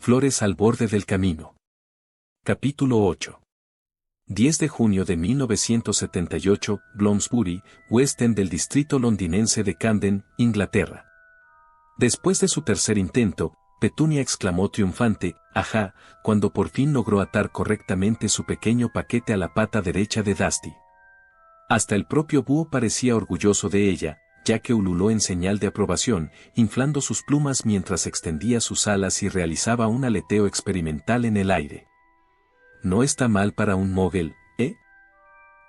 Flores al borde del camino. Capítulo 8. 10 de junio de 1978, Bloomsbury, West End del distrito londinense de Camden, Inglaterra. Después de su tercer intento, Petunia exclamó triunfante, ¡ajá!, cuando por fin logró atar correctamente su pequeño paquete a la pata derecha de Dusty. Hasta el propio búho parecía orgulloso de ella, ya que ululó en señal de aprobación, inflando sus plumas mientras extendía sus alas y realizaba un aleteo experimental en el aire. No está mal para un mogul, ¿eh?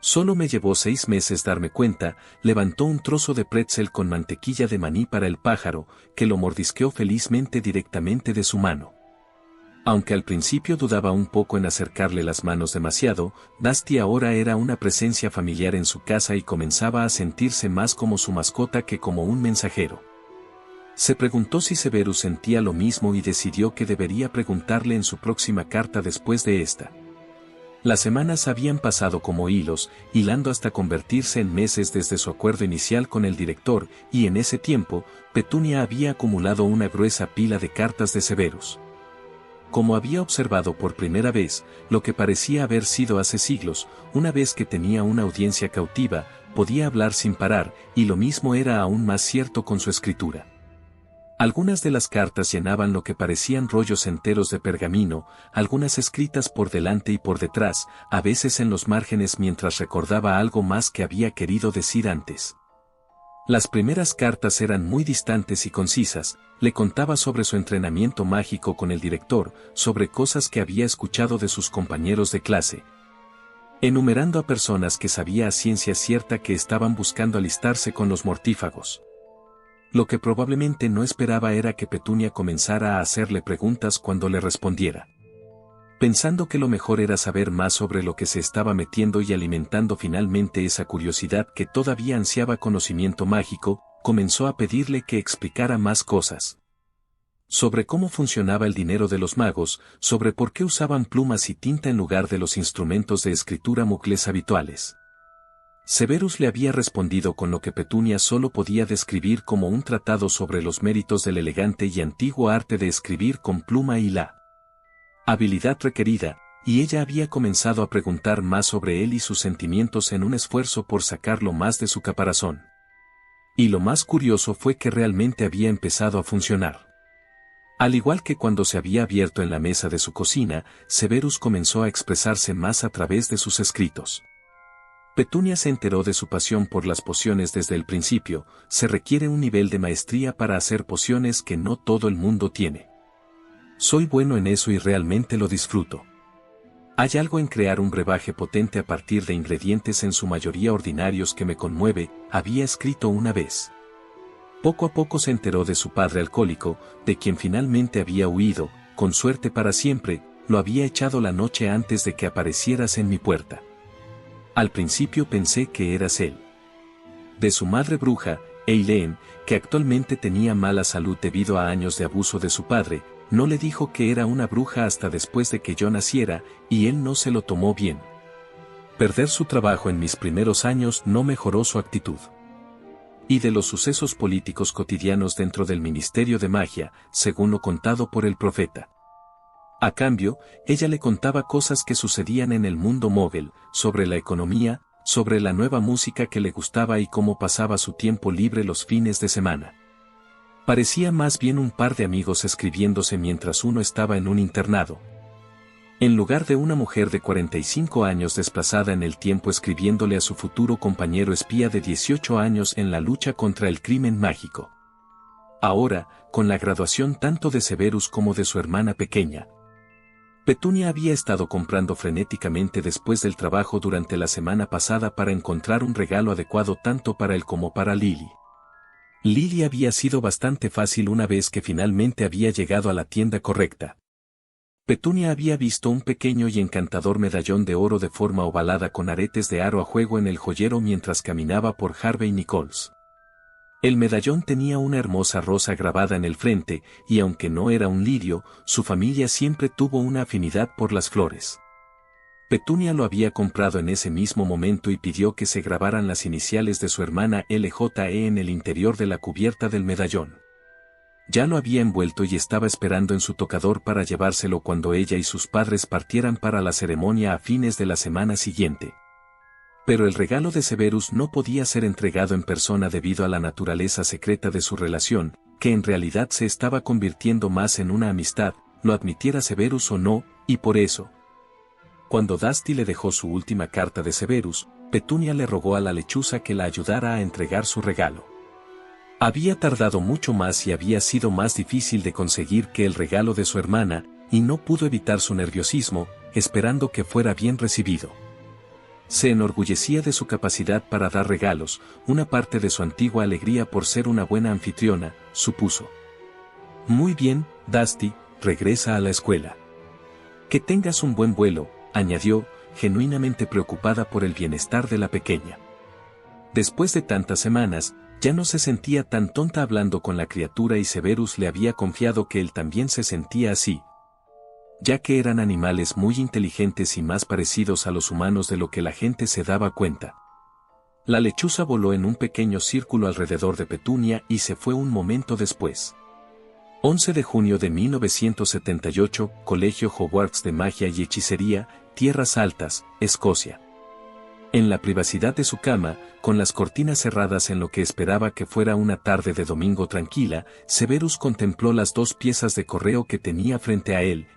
Solo me llevó 6 meses darme cuenta. Levantó un trozo de pretzel con mantequilla de maní para el pájaro, que lo mordisqueó felizmente directamente de su mano. Aunque al principio dudaba un poco en acercarle las manos demasiado, Dusty ahora era una presencia familiar en su casa y comenzaba a sentirse más como su mascota que como un mensajero. Se preguntó si Severus sentía lo mismo y decidió que debería preguntarle en su próxima carta después de esta. Las semanas habían pasado como hilos, hilando hasta convertirse en meses desde su acuerdo inicial con el director, y en ese tiempo, Petunia había acumulado una gruesa pila de cartas de Severus. Como había observado por primera vez, lo que parecía haber sido hace siglos, una vez que tenía una audiencia cautiva, podía hablar sin parar, y lo mismo era aún más cierto con su escritura. Algunas de las cartas llenaban lo que parecían rollos enteros de pergamino, algunas escritas por delante y por detrás, a veces en los márgenes mientras recordaba algo más que había querido decir antes. Las primeras cartas eran muy distantes y concisas. Le contaba sobre su entrenamiento mágico con el director, sobre cosas que había escuchado de sus compañeros de clase, enumerando a personas que sabía a ciencia cierta que estaban buscando alistarse con los mortífagos. Lo que probablemente no esperaba era que Petunia comenzara a hacerle preguntas cuando le respondiera. Pensando que lo mejor era saber más sobre lo que se estaba metiendo y alimentando finalmente esa curiosidad que todavía ansiaba conocimiento mágico, comenzó a pedirle que explicara más cosas. Sobre cómo funcionaba el dinero de los magos, sobre por qué usaban plumas y tinta en lugar de los instrumentos de escritura muggles habituales. Severus le había respondido con lo que Petunia solo podía describir como un tratado sobre los méritos del elegante y antiguo arte de escribir con pluma y la habilidad requerida, y ella había comenzado a preguntar más sobre él y sus sentimientos en un esfuerzo por sacarlo más de su caparazón. Y lo más curioso fue que realmente había empezado a funcionar. Al igual que cuando se había abierto en la mesa de su cocina, Severus comenzó a expresarse más a través de sus escritos. Petunia se enteró de su pasión por las pociones desde el principio. Se requiere un nivel de maestría para hacer pociones que no todo el mundo tiene. Soy bueno en eso y realmente lo disfruto. Hay algo en crear un brebaje potente a partir de ingredientes en su mayoría ordinarios que me conmueve, había escrito una vez. Poco a poco se enteró de su padre alcohólico, de quien finalmente había huido, con suerte para siempre. Lo había echado la noche antes de que aparecieras en mi puerta. Al principio pensé que eras él. De su madre bruja, Eileen, que actualmente tenía mala salud debido a años de abuso de su padre, no le dijo que era una bruja hasta después de que yo naciera, y él no se lo tomó bien. Perder su trabajo en mis primeros años no mejoró su actitud. Y de los sucesos políticos cotidianos dentro del Ministerio de Magia, según lo contado por el profeta. A cambio, ella le contaba cosas que sucedían en el mundo mogul, sobre la economía, sobre la nueva música que le gustaba y cómo pasaba su tiempo libre los fines de semana. Parecía más bien un par de amigos escribiéndose mientras uno estaba en un internado. En lugar de una mujer de 45 años desplazada en el tiempo escribiéndole a su futuro compañero espía de 18 años en la lucha contra el crimen mágico. Ahora, con la graduación tanto de Severus como de su hermana pequeña, Petunia había estado comprando frenéticamente después del trabajo durante la semana pasada para encontrar un regalo adecuado tanto para él como para Lily. Lily había sido bastante fácil una vez que finalmente había llegado a la tienda correcta. Petunia había visto un pequeño y encantador medallón de oro de forma ovalada con aretes de aro a juego en el joyero mientras caminaba por Harvey Nichols. El medallón tenía una hermosa rosa grabada en el frente, y aunque no era un lirio, su familia siempre tuvo una afinidad por las flores. Petunia lo había comprado en ese mismo momento y pidió que se grabaran las iniciales de su hermana LJE en el interior de la cubierta del medallón. Ya lo había envuelto y estaba esperando en su tocador para llevárselo cuando ella y sus padres partieran para la ceremonia a fines de la semana siguiente. Pero el regalo de Severus no podía ser entregado en persona debido a la naturaleza secreta de su relación, que en realidad se estaba convirtiendo más en una amistad, lo admitiera Severus o no, y por eso. Cuando Dusty le dejó su última carta de Severus, Petunia le rogó a la lechuza que la ayudara a entregar su regalo. Había tardado mucho más y había sido más difícil de conseguir que el regalo de su hermana, y no pudo evitar su nerviosismo, esperando que fuera bien recibido. Se enorgullecía de su capacidad para dar regalos, una parte de su antigua alegría por ser una buena anfitriona, supuso. Muy bien, Dusty, regresa a la escuela. Que tengas un buen vuelo, añadió, genuinamente preocupada por el bienestar de la pequeña. Después de tantas semanas, ya no se sentía tan tonta hablando con la criatura y Severus le había confiado que él también se sentía así, ya que eran animales muy inteligentes y más parecidos a los humanos de lo que la gente se daba cuenta. La lechuza voló en un pequeño círculo alrededor de Petunia y se fue un momento después. 11 de junio de 1978, Colegio Hogwarts de Magia y Hechicería, Tierras Altas, Escocia. En la privacidad de su cama, con las cortinas cerradas en lo que esperaba que fuera una tarde de domingo tranquila, Severus contempló las 2 piezas de correo que tenía frente a él,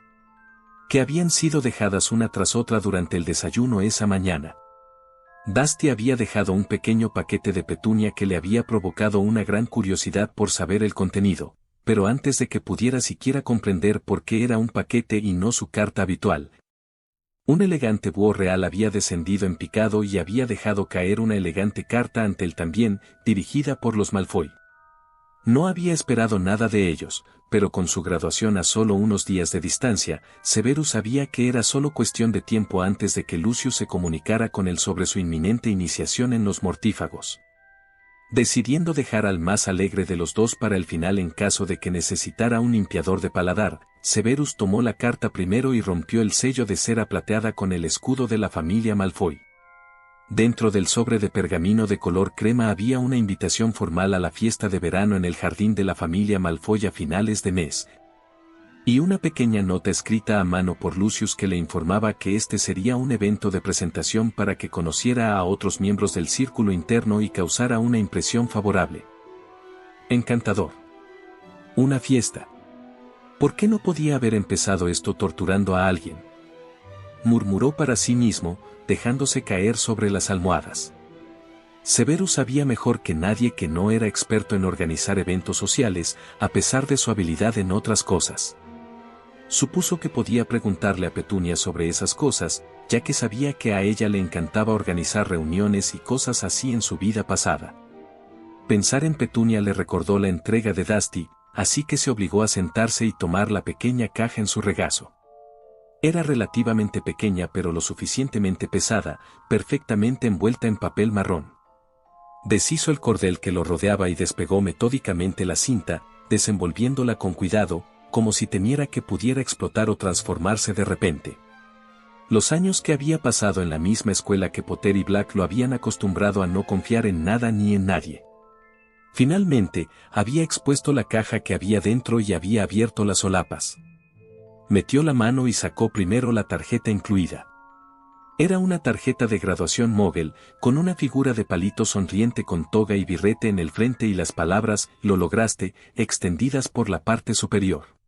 que habían sido dejadas una tras otra durante el desayuno esa mañana. Dusty había dejado un pequeño paquete de Petunia que le había provocado una gran curiosidad por saber el contenido, pero antes de que pudiera siquiera comprender por qué era un paquete y no su carta habitual. Un elegante búho real había descendido en picado y había dejado caer una elegante carta ante él también, dirigida por los Malfoy. No había esperado nada de ellos, pero con su graduación a solo unos días de distancia, Severus sabía que era solo cuestión de tiempo antes de que Lucius se comunicara con él sobre su inminente iniciación en los mortífagos. Decidiendo dejar al más alegre de los dos para el final en caso de que necesitara un limpiador de paladar, Severus tomó la carta primero y rompió el sello de cera plateada con el escudo de la familia Malfoy. Dentro del sobre de pergamino de color crema había una invitación formal a la fiesta de verano en el jardín de la familia Malfoy a finales de mes, y una pequeña nota escrita a mano por Lucius que le informaba que este sería un evento de presentación para que conociera a otros miembros del círculo interno y causara una impresión favorable. Encantador. Una fiesta. ¿Por qué no podía haber empezado esto torturando a alguien? Murmuró para sí mismo, dejándose caer sobre las almohadas. Severus sabía mejor que nadie que no era experto en organizar eventos sociales, a pesar de su habilidad en otras cosas. Supuso que podía preguntarle a Petunia sobre esas cosas, ya que sabía que a ella le encantaba organizar reuniones y cosas así en su vida pasada. Pensar en Petunia le recordó la entrega de Dusty, así que se obligó a sentarse y tomar la pequeña caja en su regazo. Era relativamente pequeña pero lo suficientemente pesada, perfectamente envuelta en papel marrón. Deshizo el cordel que lo rodeaba y despegó metódicamente la cinta, desenvolviéndola con cuidado, como si temiera que pudiera explotar o transformarse de repente. Los años que había pasado en la misma escuela que Potter y Black lo habían acostumbrado a no confiar en nada ni en nadie. Finalmente, había expuesto la caja que había dentro y había abierto las solapas. Metió la mano y sacó primero la tarjeta incluida. Era una tarjeta de graduación Mogel, con una figura de palito sonriente con toga y birrete en el frente y las palabras «Lo lograste», extendidas por la parte superior.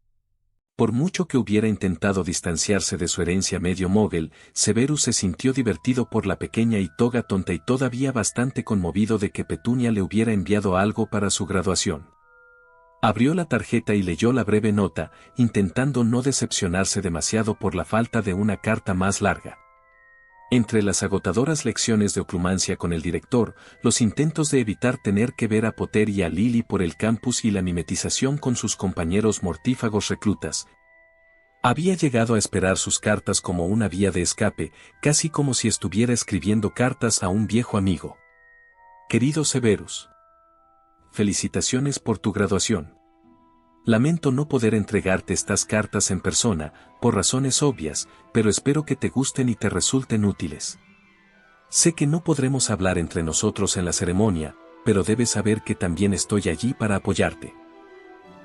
Por mucho que hubiera intentado distanciarse de su herencia medio Mogel, Severus se sintió divertido por la pequeña y toga tonta y todavía bastante conmovido de que Petunia le hubiera enviado algo para su graduación. Abrió la tarjeta y leyó la breve nota, intentando no decepcionarse demasiado por la falta de una carta más larga. Entre las agotadoras lecciones de oclumancia con el director, los intentos de evitar tener que ver a Potter y a Lily por el campus y la mimetización con sus compañeros mortífagos reclutas, había llegado a esperar sus cartas como una vía de escape, casi como si estuviera escribiendo cartas a un viejo amigo. Querido Severus, felicitaciones por tu graduación. Lamento no poder entregarte estas cartas en persona, por razones obvias, pero espero que te gusten y te resulten útiles. Sé que no podremos hablar entre nosotros en la ceremonia, pero debes saber que también estoy allí para apoyarte.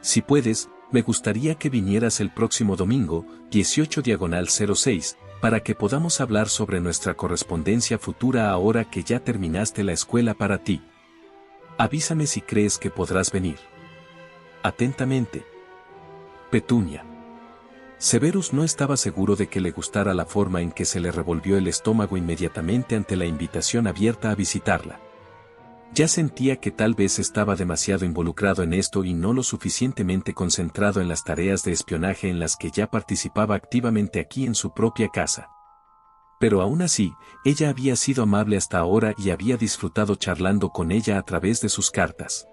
Si puedes, me gustaría que vinieras el próximo domingo, 18/06, para que podamos hablar sobre nuestra correspondencia futura ahora que ya terminaste la escuela para ti. Avísame si crees que podrás venir. Atentamente. Petunia. Severus no estaba seguro de que le gustara la forma en que se le revolvió el estómago inmediatamente ante la invitación abierta a visitarla. Ya sentía que tal vez estaba demasiado involucrado en esto y no lo suficientemente concentrado en las tareas de espionaje en las que ya participaba activamente aquí en su propia casa. Pero aún así, ella había sido amable hasta ahora y había disfrutado charlando con ella a través de sus cartas.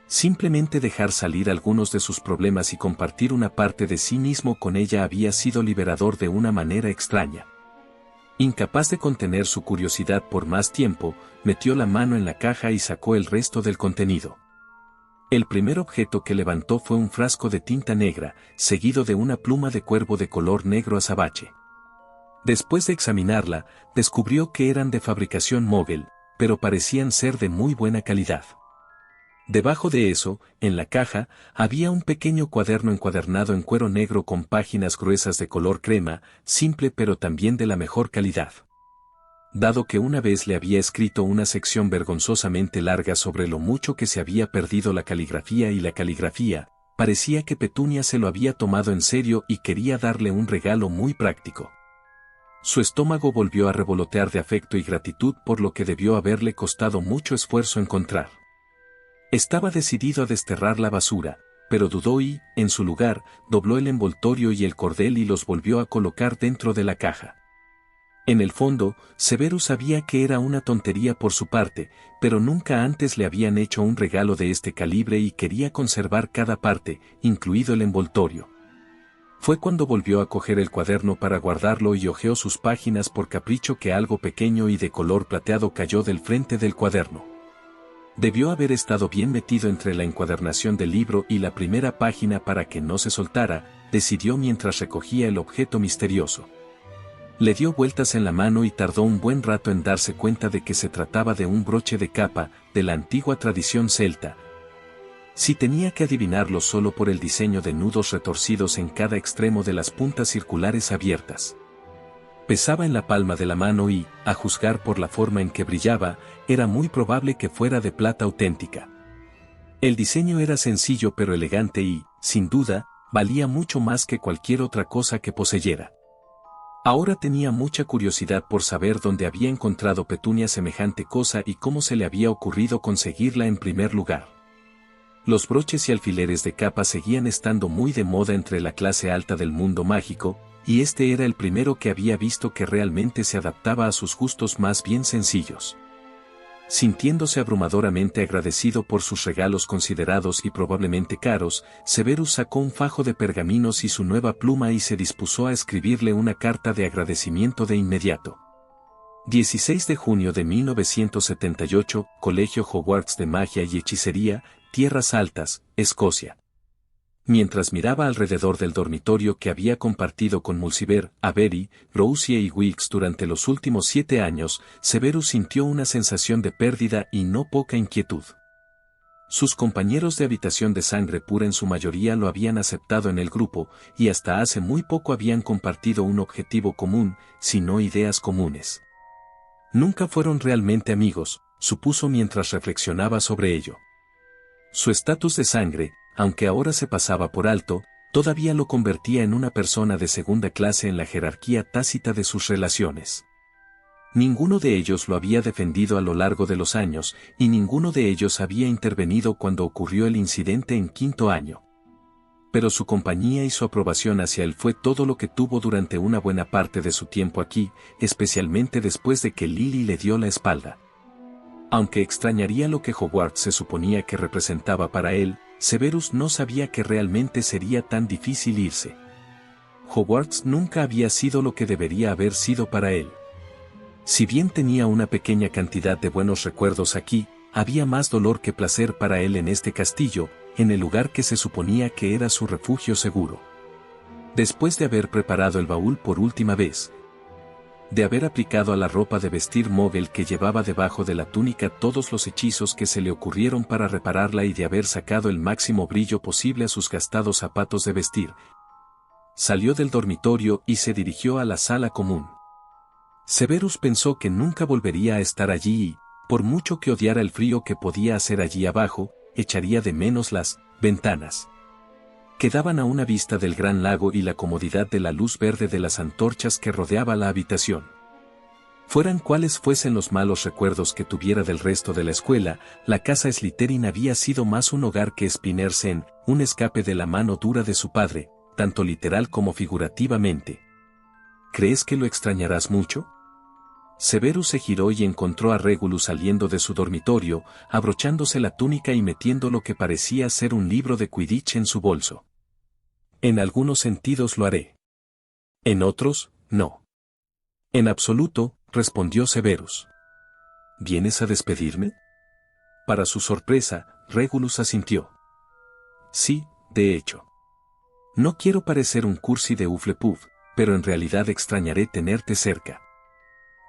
Simplemente dejar salir algunos de sus problemas y compartir una parte de sí mismo con ella había sido liberador de una manera extraña. Incapaz de contener su curiosidad por más tiempo, metió la mano en la caja y sacó el resto del contenido. El primer objeto que levantó fue un frasco de tinta negra, seguido de una pluma de cuervo de color negro azabache. Después de examinarla, descubrió que eran de fabricación Mogel, pero parecían ser de muy buena calidad. Debajo de eso, en la caja, había un pequeño cuaderno encuadernado en cuero negro con páginas gruesas de color crema, simple pero también de la mejor calidad. Dado que una vez le había escrito una sección vergonzosamente larga sobre lo mucho que se había perdido la caligrafía, parecía que Petunia se lo había tomado en serio y quería darle un regalo muy práctico. Su estómago volvió a revolotear de afecto y gratitud por lo que debió haberle costado mucho esfuerzo encontrar. Estaba decidido a desterrar la basura, pero dudó y, en su lugar, dobló el envoltorio y el cordel y los volvió a colocar dentro de la caja. En el fondo, Severus sabía que era una tontería por su parte, pero nunca antes le habían hecho un regalo de este calibre y quería conservar cada parte, incluido el envoltorio. Fue cuando volvió a coger el cuaderno para guardarlo y hojeó sus páginas por capricho que algo pequeño y de color plateado cayó del frente del cuaderno. Debió haber estado bien metido entre la encuadernación del libro y la primera página para que no se soltara, decidió mientras recogía el objeto misterioso. Le dio vueltas en la mano y tardó un buen rato en darse cuenta de que se trataba de un broche de capa, de la antigua tradición celta. Si tenía que adivinarlo solo por el diseño de nudos retorcidos en cada extremo de las puntas circulares abiertas. Pesaba en la palma de la mano y, a juzgar por la forma en que brillaba, era muy probable que fuera de plata auténtica. El diseño era sencillo pero elegante y, sin duda, valía mucho más que cualquier otra cosa que poseyera. Ahora tenía mucha curiosidad por saber dónde había encontrado Petunia semejante cosa y cómo se le había ocurrido conseguirla en primer lugar. Los broches y alfileres de capa seguían estando muy de moda entre la clase alta del mundo mágico, y este era el primero que había visto que realmente se adaptaba a sus gustos más bien sencillos. Sintiéndose abrumadoramente agradecido por sus regalos considerados y probablemente caros, Severus sacó un fajo de pergaminos y su nueva pluma y se dispuso a escribirle una carta de agradecimiento de inmediato. 16 de junio de 1978, Colegio Hogwarts de Magia y Hechicería, Tierras Altas, Escocia. Mientras miraba alrededor del dormitorio que había compartido con Mulciber, Avery, Rousier y Wicks durante los últimos 7 años, Severus sintió una sensación de pérdida y no poca inquietud. Sus compañeros de habitación de sangre pura en su mayoría lo habían aceptado en el grupo, y hasta hace muy poco habían compartido un objetivo común, si no ideas comunes. Nunca fueron realmente amigos, supuso mientras reflexionaba sobre ello. Su estatus de sangre, aunque ahora se pasaba por alto, todavía lo convertía en una persona de segunda clase en la jerarquía tácita de sus relaciones. Ninguno de ellos lo había defendido a lo largo de los años, y ninguno de ellos había intervenido cuando ocurrió el incidente en quinto año. Pero su compañía y su aprobación hacia él fue todo lo que tuvo durante una buena parte de su tiempo aquí, especialmente después de que Lily le dio la espalda. Aunque extrañaría lo que Hogwarts se suponía que representaba para él, Severus no sabía que realmente sería tan difícil irse. Hogwarts nunca había sido lo que debería haber sido para él. Si bien tenía una pequeña cantidad de buenos recuerdos aquí, había más dolor que placer para él en este castillo, en el lugar que se suponía que era su refugio seguro. Después de haber preparado el baúl por última vez, de haber aplicado a la ropa de vestir Mogel que llevaba debajo de la túnica todos los hechizos que se le ocurrieron para repararla y de haber sacado el máximo brillo posible a sus gastados zapatos de vestir. Salió del dormitorio y se dirigió a la sala común. Severus pensó que nunca volvería a estar allí y, por mucho que odiara el frío que podía hacer allí abajo, echaría de menos las ventanas que daban a una vista del gran lago y la comodidad de la luz verde de las antorchas que rodeaba la habitación. Fueran cuales fuesen los malos recuerdos que tuviera del resto de la escuela, la casa Slytherin había sido más un hogar que Spinnersen, un escape de la mano dura de su padre, tanto literal como figurativamente. ¿Crees que lo extrañarás mucho? Severus se giró y encontró a Regulus saliendo de su dormitorio, abrochándose la túnica y metiendo lo que parecía ser un libro de Quidditch en su bolso. En algunos sentidos lo haré. En otros, no. En absoluto, respondió Severus. ¿Vienes a despedirme? Para su sorpresa, Regulus asintió. Sí, de hecho. No quiero parecer un cursi de Hufflepuff, pero en realidad extrañaré tenerte cerca.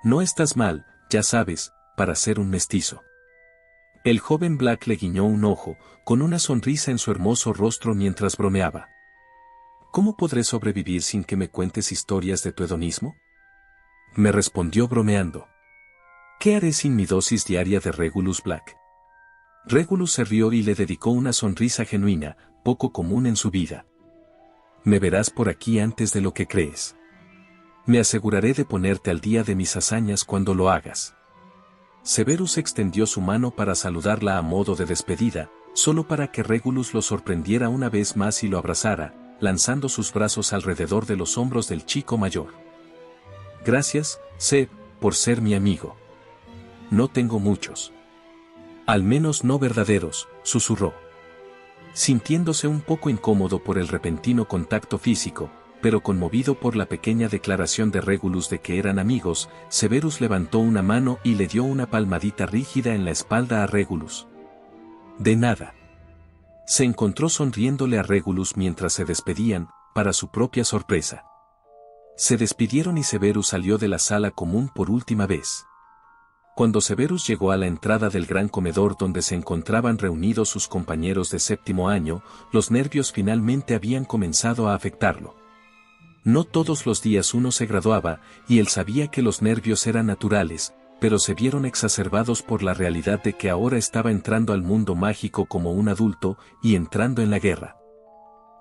No estás mal, ya sabes, para ser un mestizo. El joven Black le guiñó un ojo, con una sonrisa en su hermoso rostro mientras bromeaba. ¿Cómo podré sobrevivir sin que me cuentes historias de tu hedonismo? Me respondió bromeando. ¿Qué haré sin mi dosis diaria de Regulus Black? Regulus se rió y le dedicó una sonrisa genuina, poco común en su vida. Me verás por aquí antes de lo que crees. Me aseguraré de ponerte al día de mis hazañas cuando lo hagas. Severus extendió su mano para saludarla a modo de despedida, solo para que Regulus lo sorprendiera una vez más y lo abrazara, lanzando sus brazos alrededor de los hombros del chico mayor. Gracias, Seb, por ser mi amigo. No tengo muchos. Al menos no verdaderos, susurró. Sintiéndose un poco incómodo por el repentino contacto físico, pero conmovido por la pequeña declaración de Regulus de que eran amigos, Severus levantó una mano y le dio una palmadita rígida en la espalda a Regulus. De nada. Se encontró sonriéndole a Regulus mientras se despedían, para su propia sorpresa. Se despidieron y Severus salió de la sala común por última vez. Cuando Severus llegó a la entrada del gran comedor donde se encontraban reunidos sus compañeros de séptimo año, los nervios finalmente habían comenzado a afectarlo. No todos los días uno se graduaba, y él sabía que los nervios eran naturales, pero se vieron exacerbados por la realidad de que ahora estaba entrando al mundo mágico como un adulto, y entrando en la guerra.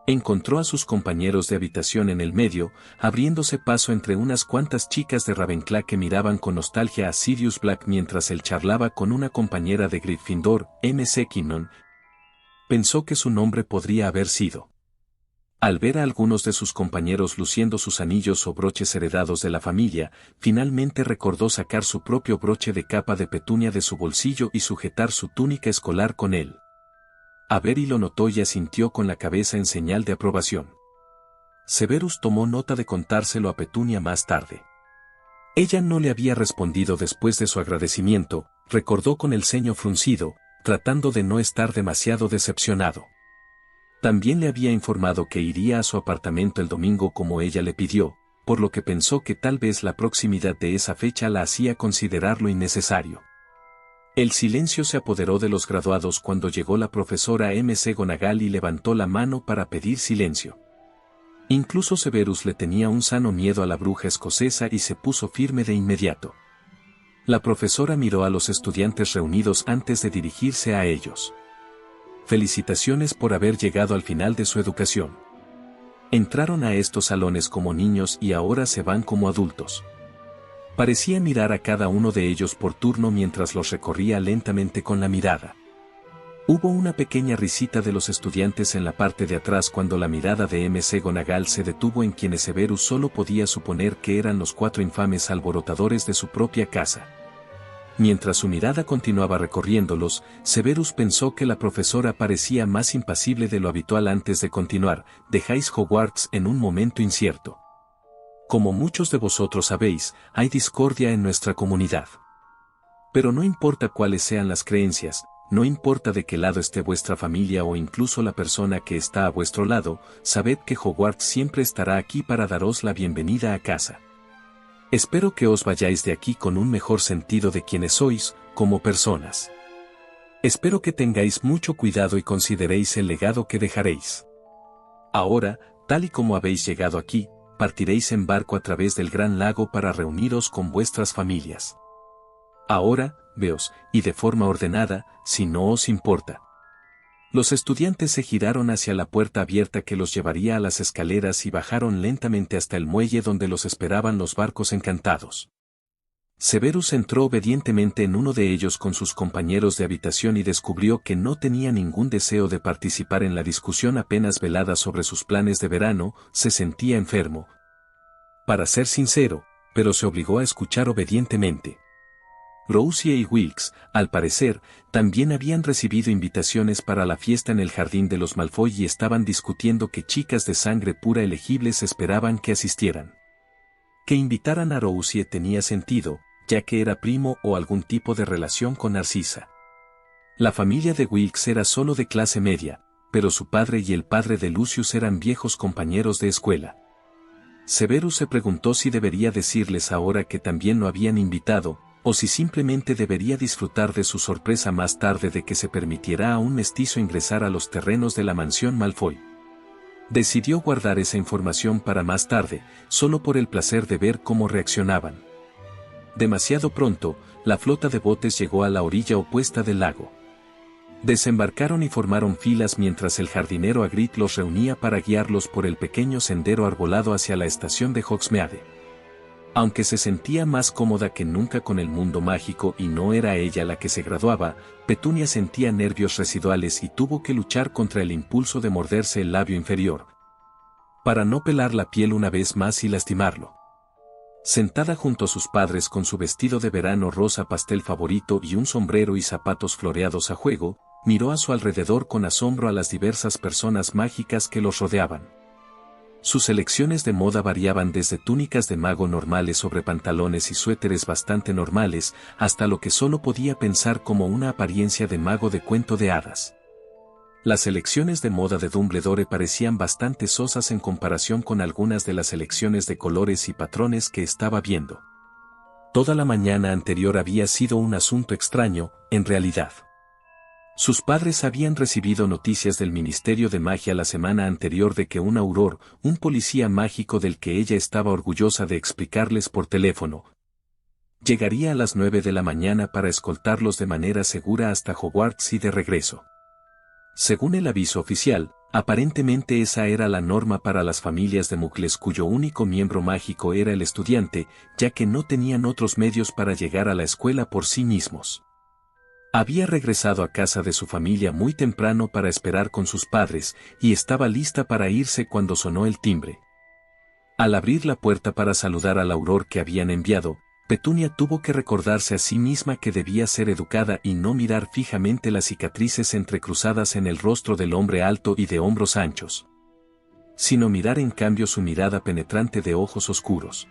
Encontró a sus compañeros de habitación en el medio, abriéndose paso entre unas cuantas chicas de Ravenclaw que miraban con nostalgia a Sirius Black mientras él charlaba con una compañera de Gryffindor, M.C. Kinnon. Pensó que su nombre podría haber sido. Al ver a algunos de sus compañeros luciendo sus anillos o broches heredados de la familia, finalmente recordó sacar su propio broche de capa de petunia de su bolsillo y sujetar su túnica escolar con él. Avery lo notó y asintió con la cabeza en señal de aprobación. Severus tomó nota de contárselo a Petunia más tarde. Ella no le había respondido después de su agradecimiento, recordó con el ceño fruncido, tratando de no estar demasiado decepcionado. También le había informado que iría a su apartamento el domingo como ella le pidió, por lo que pensó que tal vez la proximidad de esa fecha la hacía considerarlo innecesario. El silencio se apoderó de los graduados cuando llegó la profesora McGonagall y levantó la mano para pedir silencio. Incluso Severus le tenía un sano miedo a la bruja escocesa y se puso firme de inmediato. La profesora miró a los estudiantes reunidos antes de dirigirse a ellos. Felicitaciones por haber llegado al final de su educación. Entraron a estos salones como niños y ahora se van como adultos. Parecía mirar a cada uno de ellos por turno mientras los recorría lentamente con la mirada. Hubo una pequeña risita de los estudiantes en la parte de atrás cuando la mirada de McGonagall se detuvo en quienes Severus solo podía suponer que eran los 4 infames alborotadores de su propia casa. Mientras su mirada continuaba recorriéndolos, Severus pensó que la profesora parecía más impasible de lo habitual antes de continuar. Dejáis Hogwarts en un momento incierto. Como muchos de vosotros sabéis, hay discordia en nuestra comunidad. Pero no importa cuáles sean las creencias, no importa de qué lado esté vuestra familia o incluso la persona que está a vuestro lado, sabed que Hogwarts siempre estará aquí para daros la bienvenida a casa. Espero que os vayáis de aquí con un mejor sentido de quiénes sois, como personas. Espero que tengáis mucho cuidado y consideréis el legado que dejaréis. Ahora, tal y como habéis llegado aquí, partiréis en barco a través del gran lago para reuniros con vuestras familias. Ahora, veos, y de forma ordenada, si no os importa. Los estudiantes se giraron hacia la puerta abierta que los llevaría a las escaleras y bajaron lentamente hasta el muelle donde los esperaban los barcos encantados. Severus entró obedientemente en uno de ellos con sus compañeros de habitación y descubrió que no tenía ningún deseo de participar en la discusión apenas velada sobre sus planes de verano, se sentía enfermo. Para ser sincero, pero se obligó a escuchar obedientemente. Rousier y Wilkes, al parecer, también habían recibido invitaciones para la fiesta en el jardín de los Malfoy y estaban discutiendo que chicas de sangre pura elegibles esperaban que asistieran. Que invitaran a Rousier tenía sentido, ya que era primo o algún tipo de relación con Narcisa. La familia de Wilkes era solo de clase media, pero su padre y el padre de Lucius eran viejos compañeros de escuela. Severus se preguntó si debería decirles ahora que también lo habían invitado, o si simplemente debería disfrutar de su sorpresa más tarde de que se permitiera a un mestizo ingresar a los terrenos de la mansión Malfoy. Decidió guardar esa información para más tarde, solo por el placer de ver cómo reaccionaban. Demasiado pronto, la flota de botes llegó a la orilla opuesta del lago. Desembarcaron y formaron filas mientras el jardinero Hagrid los reunía para guiarlos por el pequeño sendero arbolado hacia la estación de Hogsmeade. Aunque se sentía más cómoda que nunca con el mundo mágico y no era ella la que se graduaba, Petunia sentía nervios residuales y tuvo que luchar contra el impulso de morderse el labio inferior, para no pelar la piel una vez más y lastimarlo. Sentada junto a sus padres con su vestido de verano rosa pastel favorito y un sombrero y zapatos floreados a juego, miró a su alrededor con asombro a las diversas personas mágicas que los rodeaban. Sus elecciones de moda variaban desde túnicas de mago normales sobre pantalones y suéteres bastante normales, hasta lo que solo podía pensar como una apariencia de mago de cuento de hadas. Las elecciones de moda de Dumbledore parecían bastante sosas en comparación con algunas de las elecciones de colores y patrones que estaba viendo. Toda la mañana anterior había sido un asunto extraño, en realidad. Sus padres habían recibido noticias del Ministerio de Magia la semana anterior de que un auror, un policía mágico del que ella estaba orgullosa de explicarles por teléfono, llegaría a las 9 de la mañana para escoltarlos de manera segura hasta Hogwarts y de regreso. Según el aviso oficial, aparentemente esa era la norma para las familias de muggles cuyo único miembro mágico era el estudiante, ya que no tenían otros medios para llegar a la escuela por sí mismos. Había regresado a casa de su familia muy temprano para esperar con sus padres, y estaba lista para irse cuando sonó el timbre. Al abrir la puerta para saludar al auror que habían enviado, Petunia tuvo que recordarse a sí misma que debía ser educada y no mirar fijamente las cicatrices entrecruzadas en el rostro del hombre alto y de hombros anchos, sino mirar en cambio su mirada penetrante de ojos oscuros.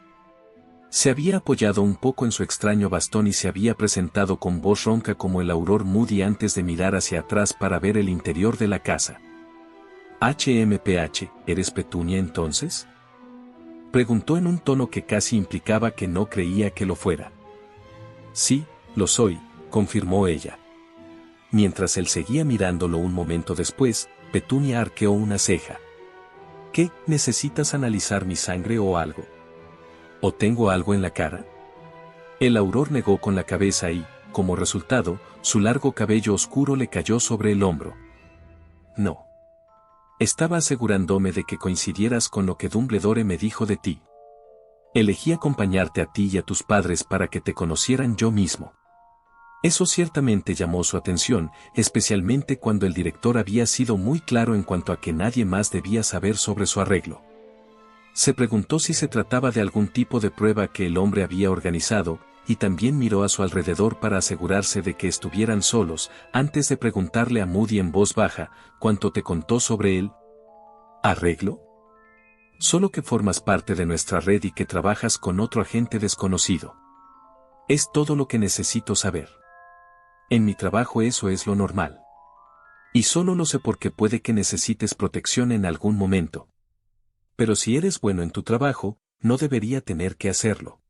Se había apoyado un poco en su extraño bastón y se había presentado con voz ronca como el auror Moody antes de mirar hacia atrás para ver el interior de la casa. «HMPH, ¿eres Petunia entonces?», preguntó en un tono que casi implicaba que no creía que lo fuera. «Sí, lo soy», confirmó ella. Mientras él seguía mirándolo un momento después, Petunia arqueó una ceja. «¿Qué, necesitas analizar mi sangre o algo? ¿O tengo algo en la cara?». El auror negó con la cabeza y, como resultado, su largo cabello oscuro le cayó sobre el hombro. «No. Estaba asegurándome de que coincidieras con lo que Dumbledore me dijo de ti. Elegí acompañarte a ti y a tus padres para que te conocieran yo mismo». Eso ciertamente llamó su atención, especialmente cuando el director había sido muy claro en cuanto a que nadie más debía saber sobre su arreglo. Se preguntó si se trataba de algún tipo de prueba que el hombre había organizado, y también miró a su alrededor para asegurarse de que estuvieran solos, antes de preguntarle a Moody en voz baja, ¿cuánto te contó sobre él? ¿Arreglo? Solo que formas parte de nuestra red y que trabajas con otro agente desconocido. Es todo lo que necesito saber. En mi trabajo eso es lo normal. Y solo lo sé porque puede que necesites protección en algún momento. Pero si eres bueno en tu trabajo, no debería tener que hacerlo.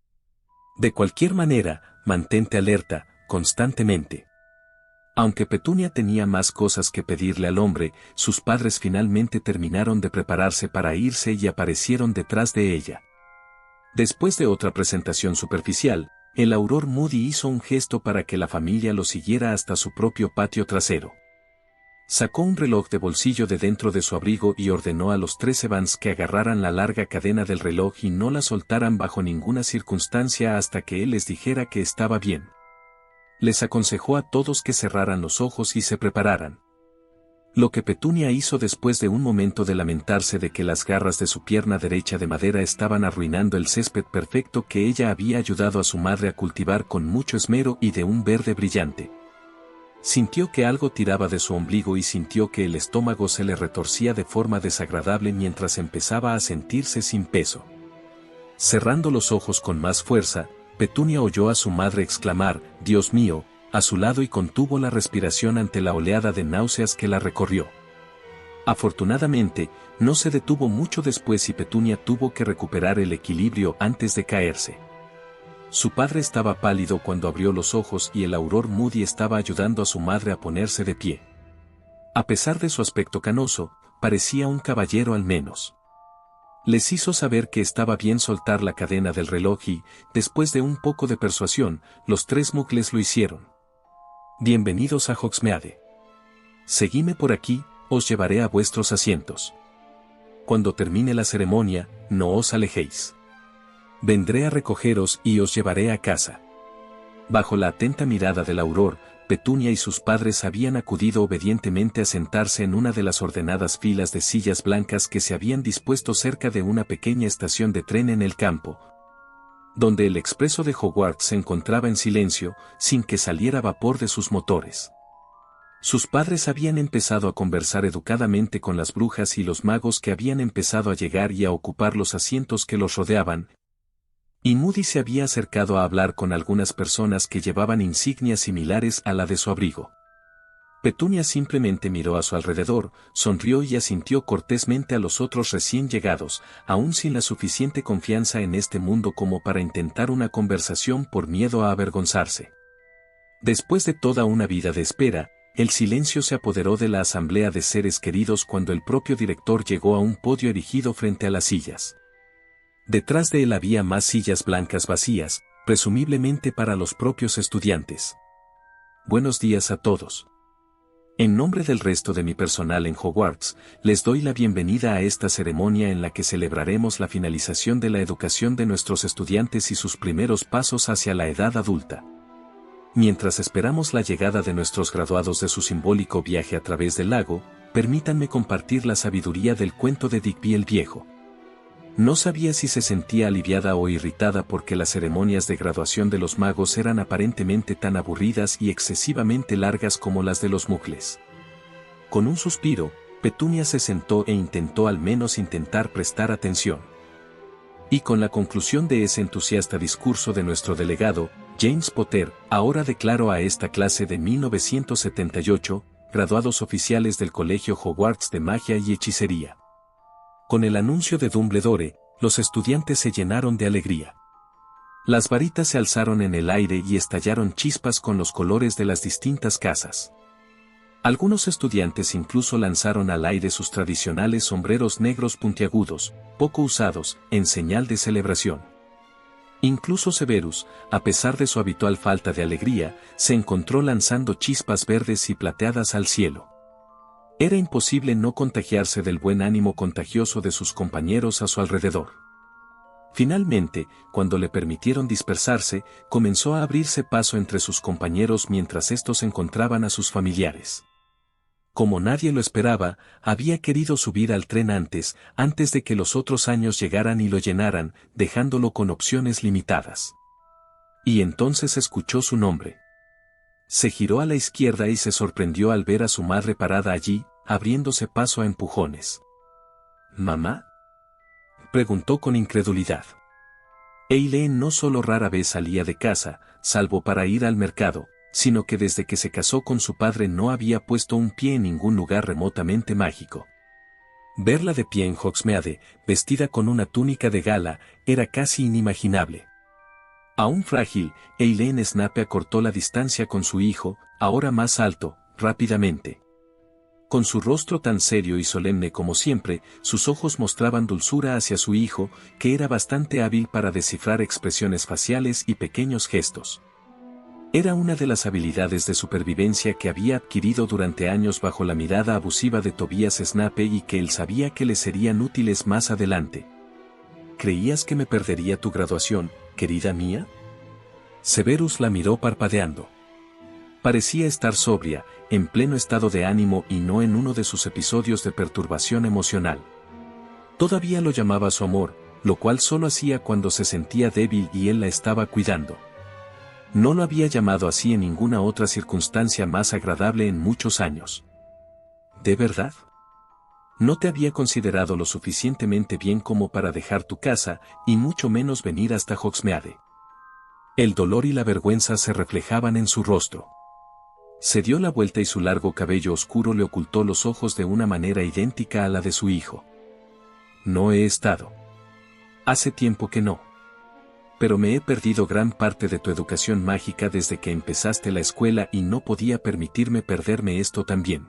De cualquier manera, mantente alerta, constantemente. Aunque Petunia tenía más cosas que pedirle al hombre, sus padres finalmente terminaron de prepararse para irse y aparecieron detrás de ella. Después de otra presentación superficial, el auror Moody hizo un gesto para que la familia lo siguiera hasta su propio patio trasero. Sacó un reloj de bolsillo de dentro de su abrigo y ordenó a los 3 Evans que agarraran la larga cadena del reloj y no la soltaran bajo ninguna circunstancia hasta que él les dijera que estaba bien. Les aconsejó a todos que cerraran los ojos y se prepararan. Lo que Petunia hizo después de un momento de lamentarse de que las garras de su pierna derecha de madera estaban arruinando el césped perfecto que ella había ayudado a su madre a cultivar con mucho esmero y de un verde brillante. Sintió que algo tiraba de su ombligo y sintió que el estómago se le retorcía de forma desagradable mientras empezaba a sentirse sin peso. Cerrando los ojos con más fuerza, Petunia oyó a su madre exclamar, «Dios mío», a su lado y contuvo la respiración ante la oleada de náuseas que la recorrió. Afortunadamente, no se detuvo mucho después y Petunia tuvo que recuperar el equilibrio antes de caerse. Su padre estaba pálido cuando abrió los ojos y el auror Moody estaba ayudando a su madre a ponerse de pie. A pesar de su aspecto canoso, parecía un caballero al menos. Les hizo saber que estaba bien soltar la cadena del reloj y, después de un poco de persuasión, los 3 muggles lo hicieron. «Bienvenidos a Hogsmeade. Seguidme por aquí, os llevaré a vuestros asientos. Cuando termine la ceremonia, no os alejéis. Vendré a recogeros y os llevaré a casa». Bajo la atenta mirada del auror, Petunia y sus padres habían acudido obedientemente a sentarse en una de las ordenadas filas de sillas blancas que se habían dispuesto cerca de una pequeña estación de tren en el campo, donde el expreso de Hogwarts se encontraba en silencio, sin que saliera vapor de sus motores. Sus padres habían empezado a conversar educadamente con las brujas y los magos que habían empezado a llegar y a ocupar los asientos que los rodeaban, y Moody se había acercado a hablar con algunas personas que llevaban insignias similares a la de su abrigo. Petunia simplemente miró a su alrededor, sonrió y asintió cortésmente a los otros recién llegados, aún sin la suficiente confianza en este mundo como para intentar una conversación por miedo a avergonzarse. Después de toda una vida de espera, el silencio se apoderó de la asamblea de seres queridos cuando el propio director llegó a un podio erigido frente a las sillas. Detrás de él había más sillas blancas vacías, presumiblemente para los propios estudiantes. «Buenos días a todos. En nombre del resto de mi personal en Hogwarts, les doy la bienvenida a esta ceremonia en la que celebraremos la finalización de la educación de nuestros estudiantes y sus primeros pasos hacia la edad adulta. Mientras esperamos la llegada de nuestros graduados de su simbólico viaje a través del lago, permítanme compartir la sabiduría del cuento de Digby el Viejo». No sabía si se sentía aliviada o irritada porque las ceremonias de graduación de los magos eran aparentemente tan aburridas y excesivamente largas como las de los muggles. Con un suspiro, Petunia se sentó e intentó al menos intentar prestar atención. Y con la conclusión de ese entusiasta discurso de nuestro delegado, James Potter, ahora declaró a esta clase de 1978, graduados oficiales del Colegio Hogwarts de Magia y Hechicería. Con el anuncio de Dumbledore, los estudiantes se llenaron de alegría. Las varitas se alzaron en el aire y estallaron chispas con los colores de las distintas casas. Algunos estudiantes incluso lanzaron al aire sus tradicionales sombreros negros puntiagudos, poco usados, en señal de celebración. Incluso Severus, a pesar de su habitual falta de alegría, se encontró lanzando chispas verdes y plateadas al cielo. Era imposible no contagiarse del buen ánimo contagioso de sus compañeros a su alrededor. Finalmente, cuando le permitieron dispersarse, comenzó a abrirse paso entre sus compañeros mientras estos encontraban a sus familiares. Como nadie lo esperaba, había querido subir al tren antes de que los otros años llegaran y lo llenaran, dejándolo con opciones limitadas. Y entonces escuchó su nombre. Se giró a la izquierda y se sorprendió al ver a su madre parada allí, abriéndose paso a empujones. «¿Mamá?», preguntó con incredulidad. Eileen no solo rara vez salía de casa, salvo para ir al mercado, sino que desde que se casó con su padre no había puesto un pie en ningún lugar remotamente mágico. Verla de pie en Hogsmeade, vestida con una túnica de gala, era casi inimaginable. Aún frágil, Eileen Snape acortó la distancia con su hijo, ahora más alto, rápidamente. Con su rostro tan serio y solemne como siempre, sus ojos mostraban dulzura hacia su hijo, que era bastante hábil para descifrar expresiones faciales y pequeños gestos. Era una de las habilidades de supervivencia que había adquirido durante años bajo la mirada abusiva de Tobias Snape y que él sabía que le serían útiles más adelante. ¿Creías que me perdería tu graduación, querida mía? Severus la miró parpadeando. Parecía estar sobria, en pleno estado de ánimo y no en uno de sus episodios de perturbación emocional. Todavía lo llamaba su amor, lo cual solo hacía cuando se sentía débil y él la estaba cuidando. No lo había llamado así en ninguna otra circunstancia más agradable en muchos años. ¿De verdad? No te había considerado lo suficientemente bien como para dejar tu casa, y mucho menos venir hasta Hogsmeade. El dolor y la vergüenza se reflejaban en su rostro. Se dio la vuelta y su largo cabello oscuro le ocultó los ojos de una manera idéntica a la de su hijo. No he estado. Hace tiempo que no. Pero me he perdido gran parte de tu educación mágica desde que empezaste la escuela y no podía permitirme perderme esto también.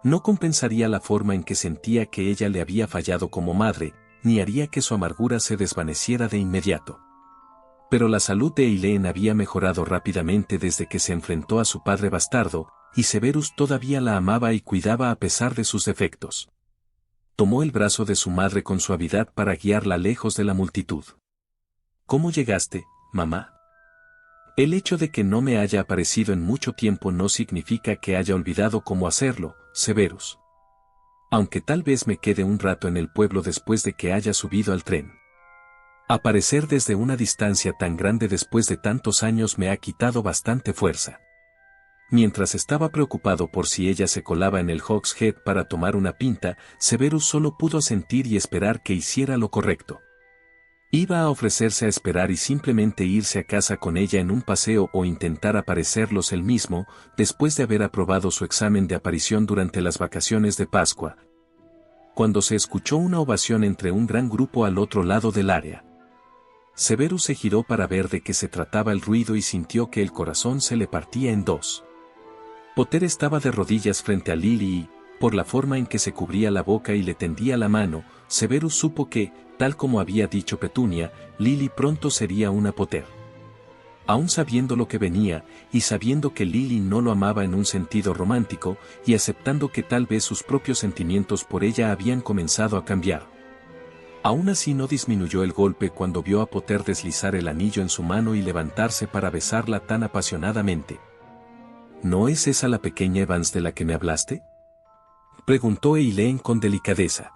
No compensaría la forma en que sentía que ella le había fallado como madre, ni haría que su amargura se desvaneciera de inmediato. Pero la salud de Eileen había mejorado rápidamente desde que se enfrentó a su padre bastardo, y Severus todavía la amaba y cuidaba a pesar de sus defectos. Tomó el brazo de su madre con suavidad para guiarla lejos de la multitud. ¿Cómo llegaste, mamá? El hecho de que no me haya aparecido en mucho tiempo no significa que haya olvidado cómo hacerlo, Severus. Aunque tal vez me quede un rato en el pueblo después de que haya subido al tren. Aparecer desde una distancia tan grande después de tantos años me ha quitado bastante fuerza. Mientras estaba preocupado por si ella se colaba en el Hog's Head para tomar una pinta, Severus solo pudo sentir y esperar que hiciera lo correcto. Iba a ofrecerse a esperar y simplemente irse a casa con ella en un paseo o intentar aparecerlos él mismo, después de haber aprobado su examen de aparición durante las vacaciones de Pascua. Cuando se escuchó una ovación entre un gran grupo al otro lado del área. Severus se giró para ver de qué se trataba el ruido y sintió que el corazón se le partía en dos. Potter estaba de rodillas frente a Lily y, por la forma en que se cubría la boca y le tendía la mano, Severus supo que, tal como había dicho Petunia, Lily pronto sería una Potter. Aún sabiendo lo que venía, y sabiendo que Lily no lo amaba en un sentido romántico, y aceptando que tal vez sus propios sentimientos por ella habían comenzado a cambiar. Aún así no disminuyó el golpe cuando vio a Potter deslizar el anillo en su mano y levantarse para besarla tan apasionadamente. ¿No es esa la pequeña Evans de la que me hablaste? Preguntó Eileen con delicadeza.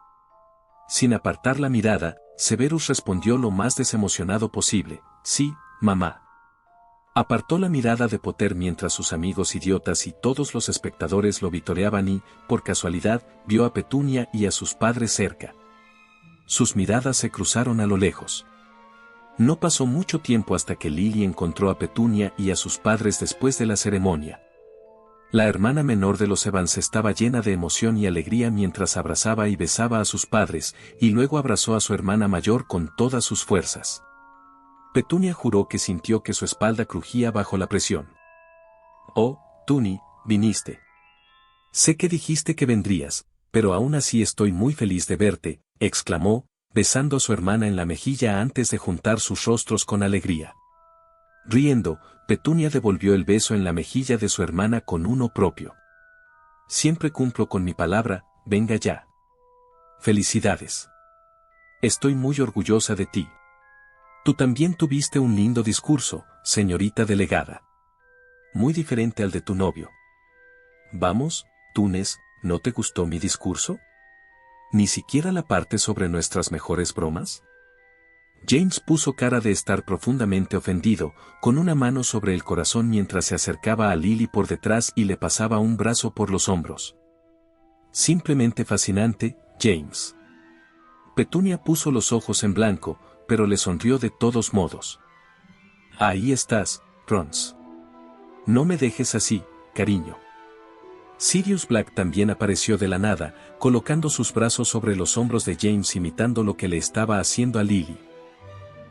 Sin apartar la mirada, Severus respondió lo más desemocionado posible, sí, mamá. Apartó la mirada de Potter mientras sus amigos idiotas y todos los espectadores lo vitoreaban y, por casualidad, vio a Petunia y a sus padres cerca. Sus miradas se cruzaron a lo lejos. No pasó mucho tiempo hasta que Lily encontró a Petunia y a sus padres después de la ceremonia. La hermana menor de los Evans estaba llena de emoción y alegría mientras abrazaba y besaba a sus padres, y luego abrazó a su hermana mayor con todas sus fuerzas. Petunia juró que sintió que su espalda crujía bajo la presión. «Oh, Tuni, viniste. Sé que dijiste que vendrías, pero aún así estoy muy feliz de verte», exclamó, besando a su hermana en la mejilla antes de juntar sus rostros con alegría. Riendo, Petunia devolvió el beso en la mejilla de su hermana con uno propio. «Siempre cumplo con mi palabra, venga ya. Felicidades. Estoy muy orgullosa de ti. Tú también tuviste un lindo discurso, señorita delegada. Muy diferente al de tu novio. Vamos, Tunes, ¿no te gustó mi discurso? ¿Ni siquiera la parte sobre nuestras mejores bromas?» James puso cara de estar profundamente ofendido, con una mano sobre el corazón mientras se acercaba a Lily por detrás y le pasaba un brazo por los hombros. «Simplemente fascinante, James». Petunia puso los ojos en blanco, pero le sonrió de todos modos. «Ahí estás, Rons. No me dejes así, cariño». Sirius Black también apareció de la nada, colocando sus brazos sobre los hombros de James imitando lo que le estaba haciendo a Lily.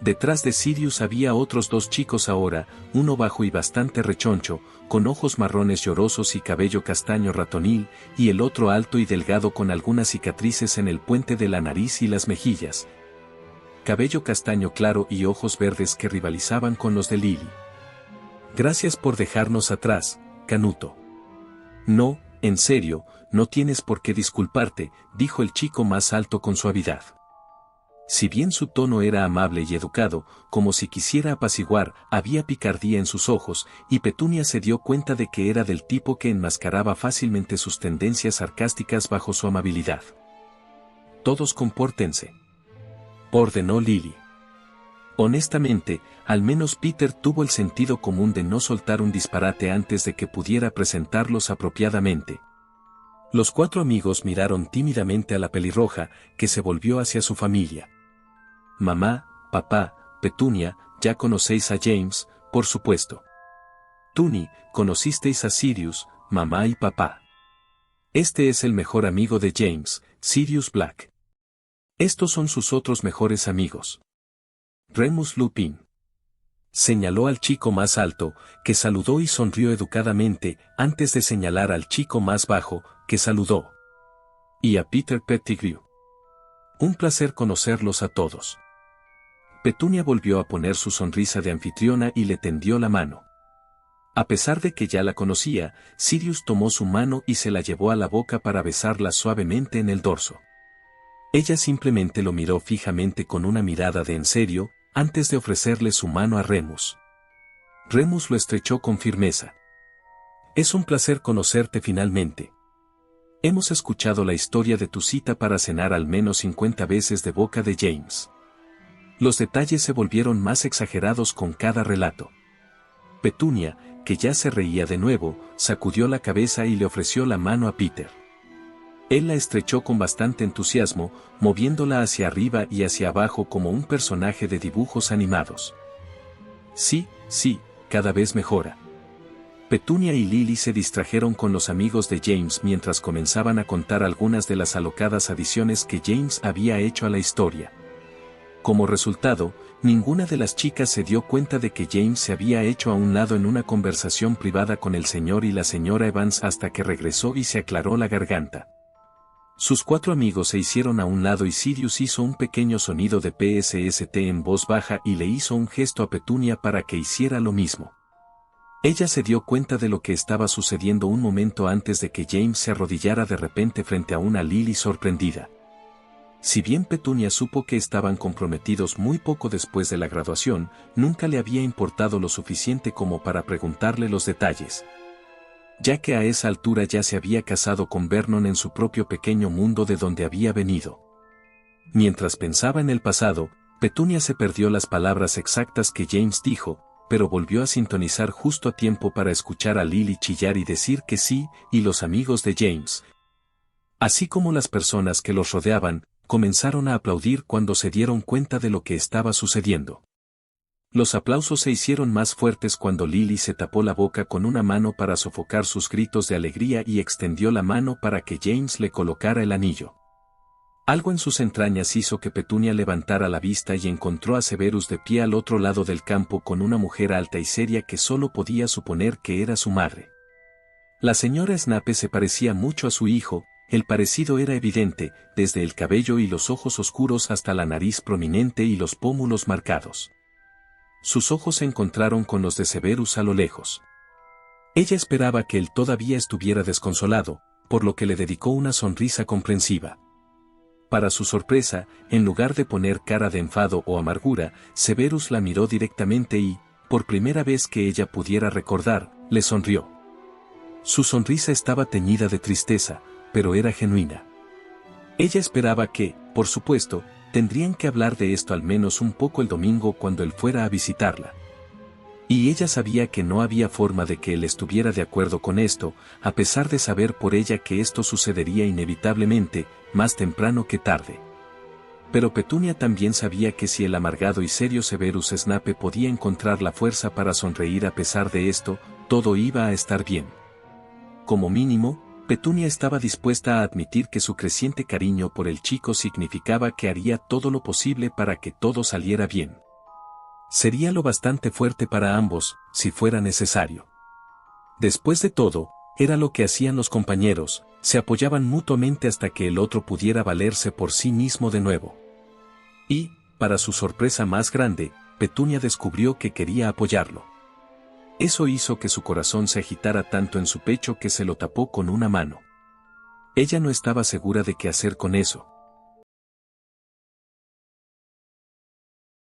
Detrás de Sirius había otros dos chicos ahora, uno bajo y bastante rechoncho, con ojos marrones llorosos y cabello castaño ratonil, y el otro alto y delgado con algunas cicatrices en el puente de la nariz y las mejillas. Cabello castaño claro y ojos verdes que rivalizaban con los de Lily. Gracias por dejarnos atrás, Canuto. No, en serio, no tienes por qué disculparte, dijo el chico más alto con suavidad. Si bien su tono era amable y educado, como si quisiera apaciguar, había picardía en sus ojos, y Petunia se dio cuenta de que era del tipo que enmascaraba fácilmente sus tendencias sarcásticas bajo su amabilidad. Todos compórtense, ordenó Lily. Honestamente, al menos Peter tuvo el sentido común de no soltar un disparate antes de que pudiera presentarlos apropiadamente. Los cuatro amigos miraron tímidamente a la pelirroja, que se volvió hacia su familia. Mamá, papá, Petunia, ya conocéis a James, por supuesto. Tuny, conocisteis a Sirius, mamá y papá. Este es el mejor amigo de James, Sirius Black. Estos son sus otros mejores amigos. Remus Lupin. Señaló al chico más alto, que saludó y sonrió educadamente, antes de señalar al chico más bajo, que saludó. Y a Peter Pettigrew. Un placer conocerlos a todos. Petunia volvió a poner su sonrisa de anfitriona y le tendió la mano. A pesar de que ya la conocía, Sirius tomó su mano y se la llevó a la boca para besarla suavemente en el dorso. Ella simplemente lo miró fijamente con una mirada de en serio, antes de ofrecerle su mano a Remus. Remus lo estrechó con firmeza. Es un placer conocerte finalmente. Hemos escuchado la historia de tu cita para cenar al menos 50 veces de boca de James. Los detalles se volvieron más exagerados con cada relato. Petunia, que ya se reía de nuevo, sacudió la cabeza y le ofreció la mano a Peter. Él la estrechó con bastante entusiasmo, moviéndola hacia arriba y hacia abajo como un personaje de dibujos animados. Sí, cada vez mejora. Petunia y Lily se distrajeron con los amigos de James mientras comenzaban a contar algunas de las alocadas adiciones que James había hecho a la historia. Como resultado, ninguna de las chicas se dio cuenta de que James se había hecho a un lado en una conversación privada con el señor y la señora Evans hasta que regresó y se aclaró la garganta. Sus cuatro amigos se hicieron a un lado y Sirius hizo un pequeño sonido de PSST en voz baja y le hizo un gesto a Petunia para que hiciera lo mismo. Ella se dio cuenta de lo que estaba sucediendo un momento antes de que James se arrodillara de repente frente a una Lily sorprendida. Si bien Petunia supo que estaban comprometidos muy poco después de la graduación, nunca le había importado lo suficiente como para preguntarle los detalles, ya que a esa altura ya se había casado con Vernon en su propio pequeño mundo de donde había venido. Mientras pensaba en el pasado, Petunia se perdió las palabras exactas que James dijo, pero volvió a sintonizar justo a tiempo para escuchar a Lily chillar y decir que sí, y los amigos de James, así como las personas que los rodeaban, comenzaron a aplaudir cuando se dieron cuenta de lo que estaba sucediendo. Los aplausos se hicieron más fuertes cuando Lily se tapó la boca con una mano para sofocar sus gritos de alegría y extendió la mano para que James le colocara el anillo. Algo en sus entrañas hizo que Petunia levantara la vista y encontró a Severus de pie al otro lado del campo con una mujer alta y seria que solo podía suponer que era su madre. La señora Snape se parecía mucho a su hijo. El parecido era evidente, desde el cabello y los ojos oscuros hasta la nariz prominente y los pómulos marcados. Sus ojos se encontraron con los de Severus a lo lejos. Ella esperaba que él todavía estuviera desconsolado, por lo que le dedicó una sonrisa comprensiva. Para su sorpresa, en lugar de poner cara de enfado o amargura, Severus la miró directamente y, por primera vez que ella pudiera recordar, le sonrió. Su sonrisa estaba teñida de tristeza, pero era genuina. Ella esperaba que, por supuesto, tendrían que hablar de esto al menos un poco el domingo cuando él fuera a visitarla. Y ella sabía que no había forma de que él estuviera de acuerdo con esto, a pesar de saber por ella que esto sucedería inevitablemente, más temprano que tarde. Pero Petunia también sabía que si el amargado y serio Severus Snape podía encontrar la fuerza para sonreír a pesar de esto, todo iba a estar bien. Como mínimo, Petunia estaba dispuesta a admitir que su creciente cariño por el chico significaba que haría todo lo posible para que todo saliera bien. Sería lo bastante fuerte para ambos, si fuera necesario. Después de todo, era lo que hacían los compañeros, se apoyaban mutuamente hasta que el otro pudiera valerse por sí mismo de nuevo. Y, para su sorpresa más grande, Petunia descubrió que quería apoyarlo. Eso hizo que su corazón se agitara tanto en su pecho que se lo tapó con una mano. Ella no estaba segura de qué hacer con eso,